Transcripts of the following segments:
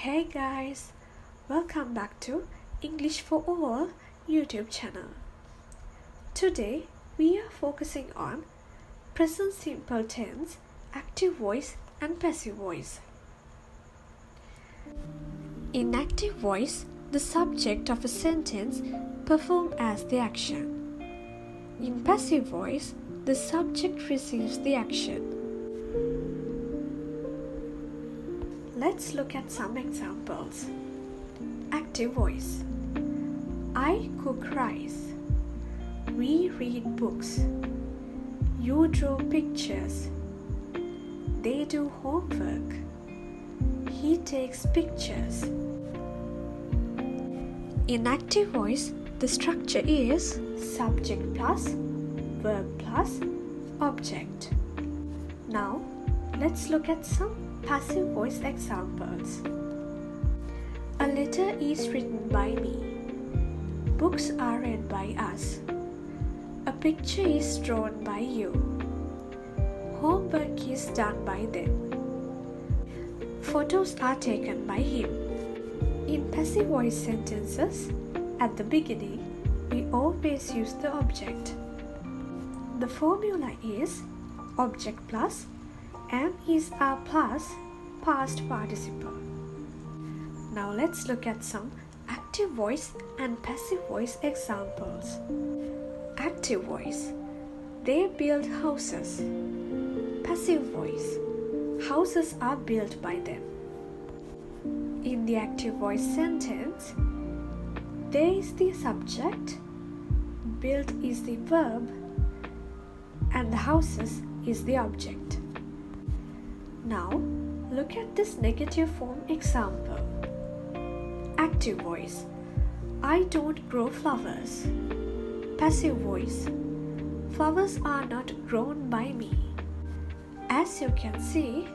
Hey guys, welcome back to English for All YouTube channel. Today we are focusing on present simple tense, active voice and passive voice. In active voice, the subject of a sentence performs as the action. In passive voice, the subject receives the action. Let's look at some examples. Active voice. I cook rice. We read books. You draw pictures. They do homework. He takes pictures. In active voice, the structure is subject plus verb plus object. Now, let's look at some passive voice examples. A letter is written by me. Books are read by us. A picture is drawn by you. Homework is done by them. Photos are taken by him. In passive voice sentences, at the beginning, we always use the object. The formula is object plus am is a plus past participle. Now let's look at some active voice and passive voice examples. Active voice. They build houses. Passive voice. Houses are built by them. In the active voice sentence, they is the subject, built is the verb, and the houses is the object. Now, look at this negative form example. Active voice. I don't grow flowers. Passive voice. Flowers are not grown by me. As you can see,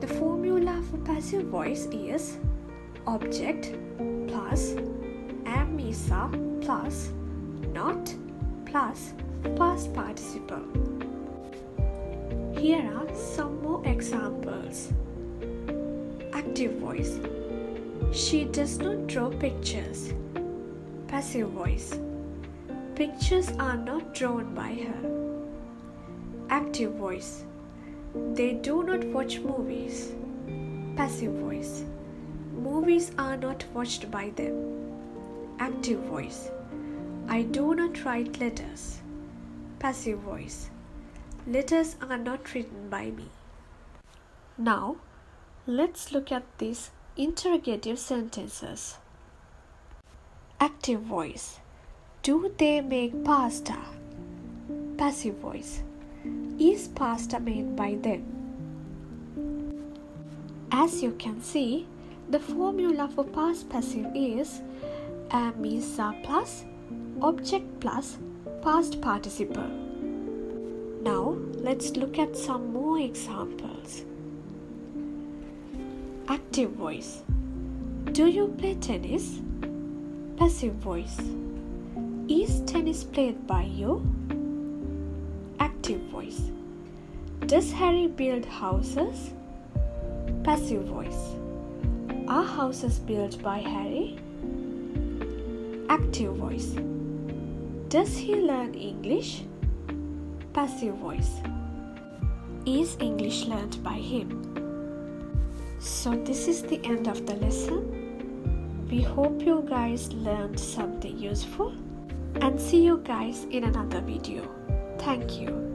the formula for passive voice is object plus am is a plus not plus past participle. Here are some more examples. Active voice. She does not draw pictures. Passive voice. Pictures are not drawn by her. Active voice. They do not watch movies. Passive voice. Movies are not watched by them. Active voice. I do not write letters. Passive voice. Letters are not written by me. Now, let's look at these interrogative sentences. Active voice. Do they make pasta? Passive voice. Is pasta made by them? As you can see, the formula for past passive is am is a plus object plus past participle. Now, let's look at some more examples. Active voice. Do you play tennis? Passive voice. Is tennis played by you? Active voice. Does Harry build houses? Passive voice. Are houses built by Harry? Active voice. Does he learn English? Passive voice. Is English learned by him? So this is the end of the lesson. We hope you guys learned something useful and see you guys in another video. Thank you.